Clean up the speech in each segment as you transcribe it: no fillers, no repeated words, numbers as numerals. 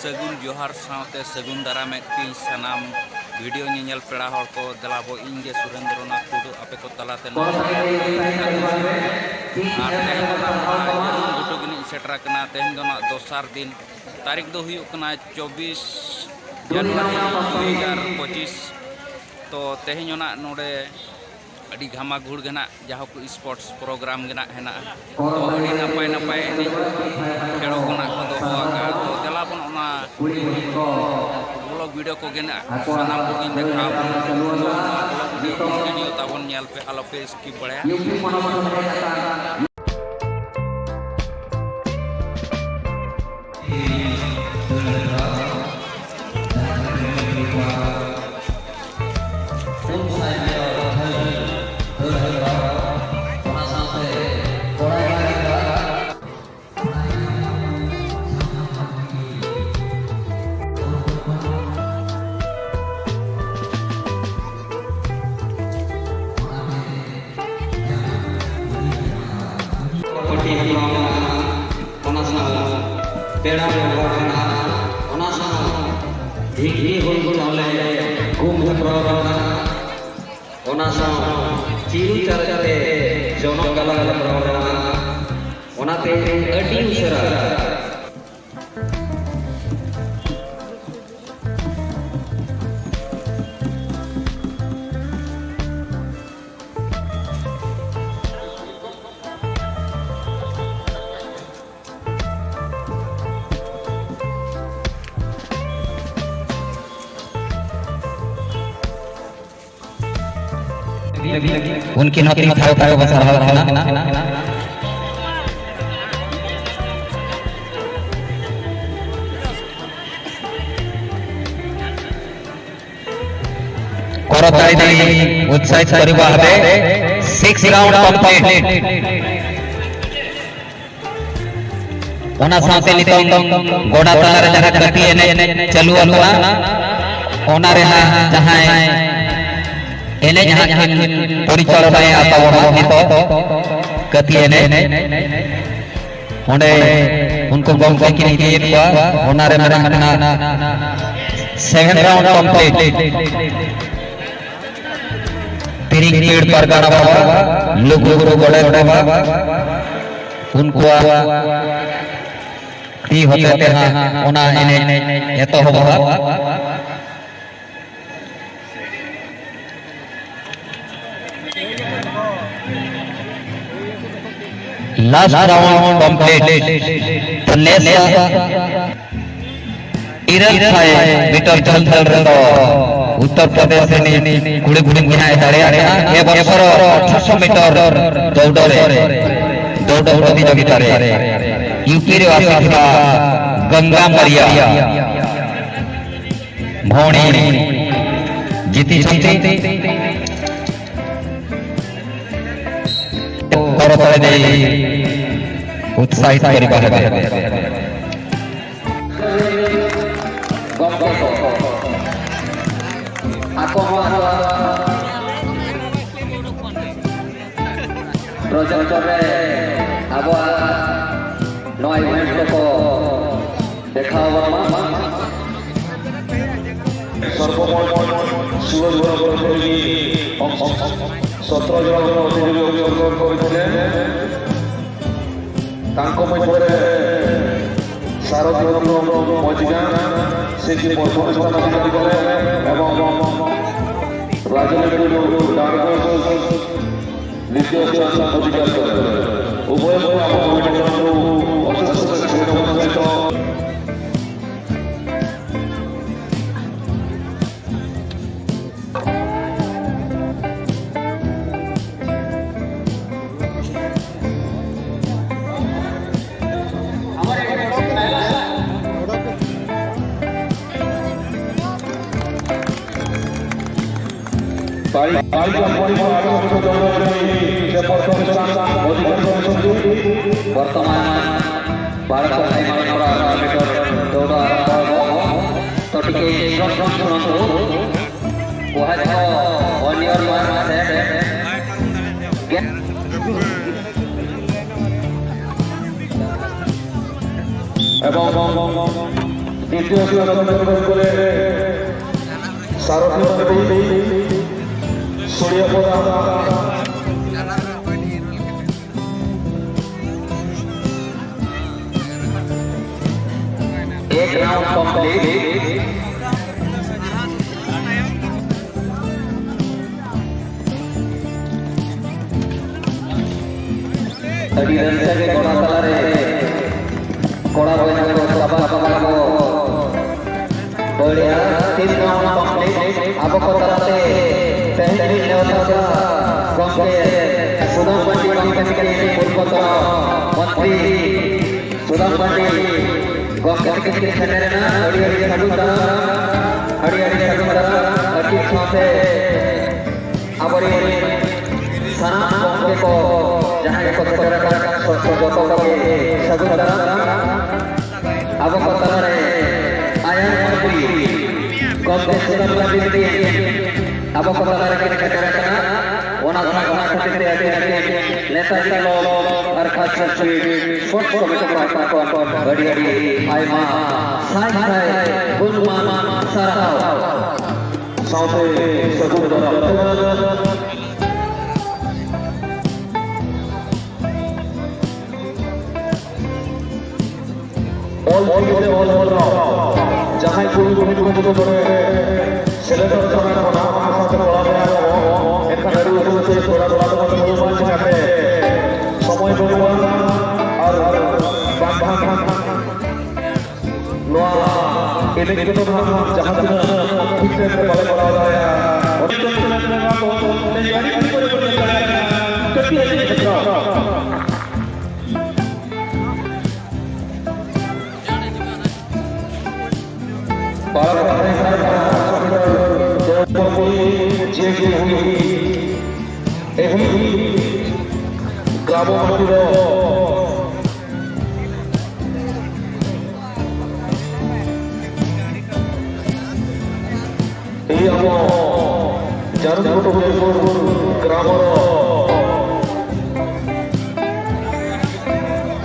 सगुन जोहार सावते सगुन दारामे की सनाम वीडियो ᱧᱮᱧᱮᱞ पेड़ा हर को दलाबो इंगे सुरेंद्रनाथ टुडू आपे को तलाते गुटू गिनी सेटरा कना तेहन दोना दोसार दिन तारीख दो हुयुक कना 24 जनवरी 2025 तो तेहन ओना नोडे अड़ी घामा घुड़ गना जहाँ को स्पोर्ट्स प्रोग्राम गना हेना तो अड़ी नपाय नपाय खेलो गना को दोहोगा तो दलाबन ओना ब्लॉग वीडियो को गना सनाम को गिन देखा वीडियो ताबन ᱧᱮᱞ पे आलो पे स्किप बड़या पेड़ा व्यवहार ढीघी हुलगुले कुंभ प्रोग्राम चिरू चरचरे जोनो गला प्रोग्राम ओनाते अडी उसरा उनकी नौकरी में थायो थायो बसा रहा है ना करताई दी उत्साहित करिबा हबे 6 राउंड कंप्लीट ओना साथे नितों गोडा तारे जरा गति एने चालू अलना ओना रे जहां एने जहां परिचालन आता वड़ा तो गति एने ओंडे उनको गंगा की नहीं दिए ओना रे मेरा 7 राउंड कंप्लीट तिरिंग पेड़ पर गाना बाबा लुगु गुरु गोड़े बाबा उनको ती होते थे हां ओना एने एतो होबा लास्ट राउंड कंप्लीट इरल थाए मीटर चल चल रहा उत्तर प्रदेश से गुड़े गुड़े गिनाए दाड़े ए बरसर 800 मीटर दौड़ प्रतियोगिता रे यूपी रे आसिथिबा गंगा मरिया भौणी जीती छथि करतले दे उत्साहित करिबा हेबे प्रोजेक्टर रे अब नय इवेंट को देखावा सर्वमोट सूरज बरोबर करी 17 जन प्रतियोगी करथिले तांको मध्य सारथी मजिगा से कि प्रथम स्थान अधिकार कले एवं राजनीति দ্বিতীয় স্থান অধিকার করে উভয়কে ଆମ କମିଟି ତରଫରୁ ଅଶେଷ ଧନ୍ୟବାଦ ସହିତ ବର୍ତ୍ତମାନ 1200 ମିଟର ଦୌଡ଼ ଆରମ୍ଭ ହେବ ତ ଟିକେ ଶୁଣନ୍ତୁ କୁହାଯିବ ଅନ୍ୟର এবং দ্বিতীয় স্থান করে সারথী सूर्यपुरा एक राउंड कंप्लीट अभी रंसा के कोड़ा तला रे कोड़ा बोलने को सभा सभा को बढ़िया 3 राउंड कंप्लीट अब को तरह से पहले नेता गंगे सुदाम पांडे गंगे के पूर्वतन मंत्री सुदाम पांडे गंगे के सेनेना हरिहर साधुता अति साथे आबरी साना गंगे को जहां को सेनेरा का जतो के साधुता अब को तरह आया मंत्री गंगे सुदाम पांडे अब को तरह के कचरा ओना खातिर आते नेता लोग और खास से छोट छोट बेटा को बड़ी बड़ी आइमा साई गुणमान सारा साथे सगुंदर ऑल जहां कोई করে সেলেক্টর করার কথা আমার সাথে বলা যায় এখানে রয়েছে थोड़ा थोड़ा तो অনুমান আছে সময় পরিবর্তন আর বাধা নোয়া এদিকে তো जहां ঠিক से বলে বলা যায় तैयारी করে করে कभी ऐसे ग्राम ग्राम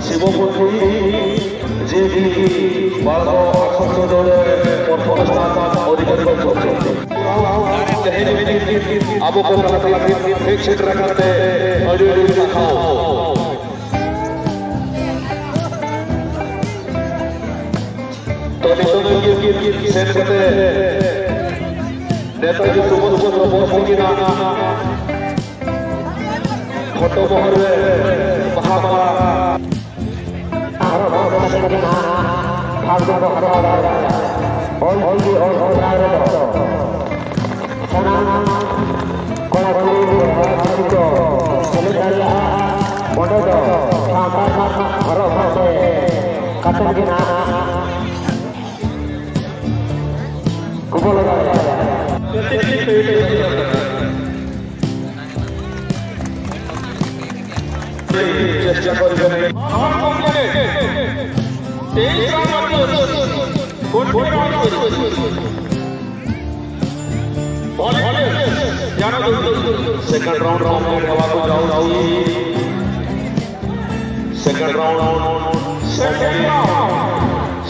शिवपुरी जे बाल प्रथम स्थान अधिकार अब क्षेत्र करते नेताजी सुभाष चंद्र बोस की फोटो मोहर महात्मा চেষ্টা করবেন सेकंड राउंड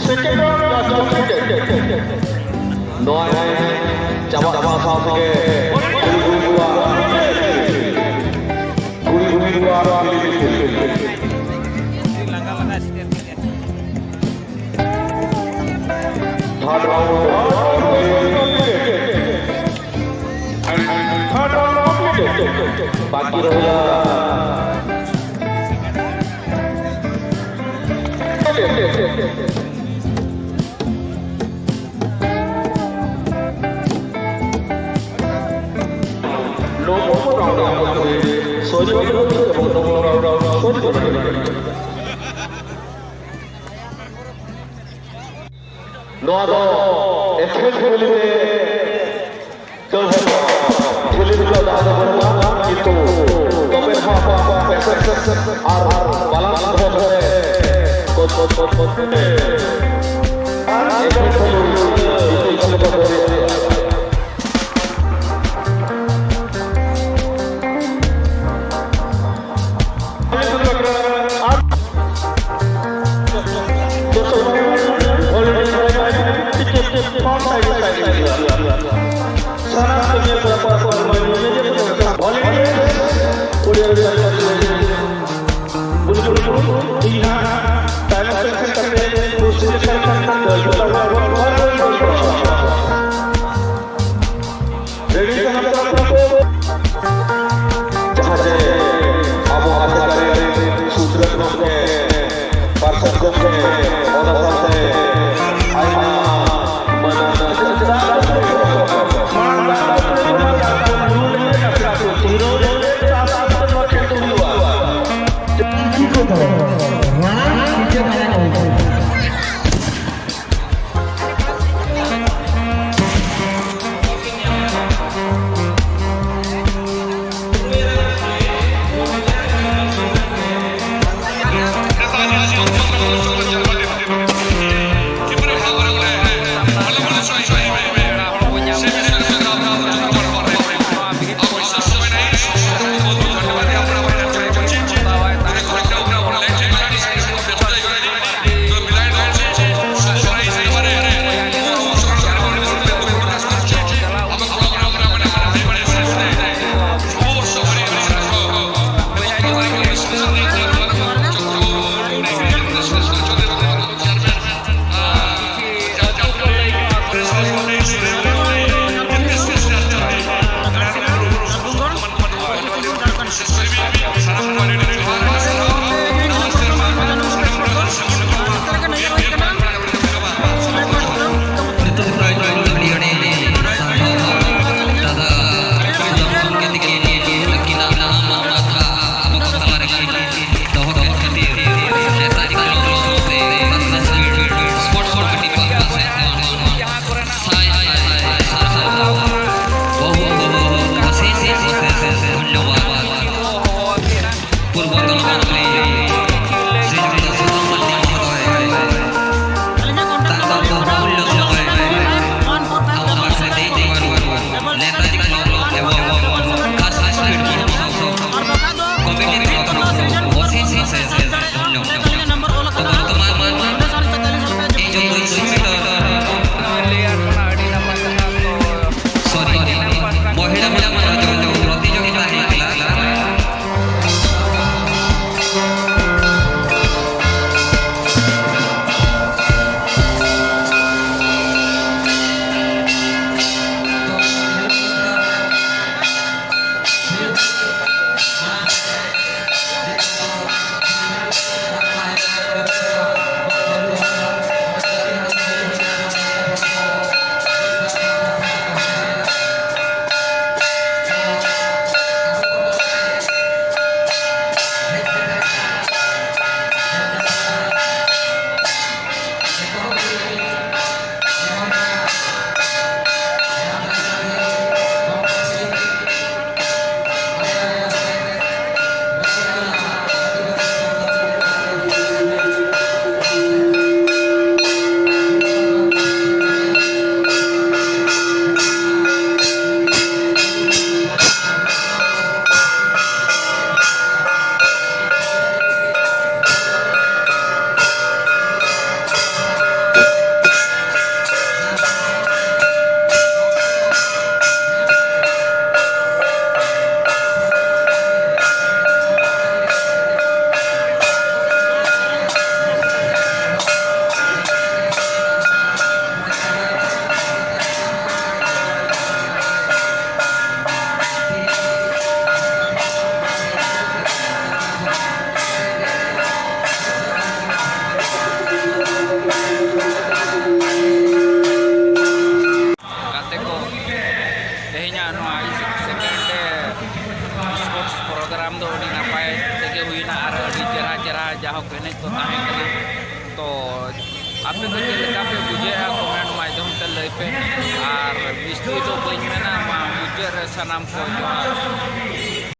सेकंड राउंड नो चाबा साथे थर्ड राउंड बाकी रहेगा लोगों को सोच नोआ दो एथलेट खेली में चल खेली में दा दा बरवा किंतु तबे हा पैसा आर बालांस हो करे कोच एथलेट खेली इतो को करे प्रोग्राम दो अड़ी नपाय तेगे हुईना और अड़ी चेहरा चेहरा जाहो एनेज को ताहें कना तो आपे को चेक लेका पे बुझे कमेंट माध्यम ते लई पे और बिस्ती तो बइन मेना मा मुझे रे सनाम को जोहार।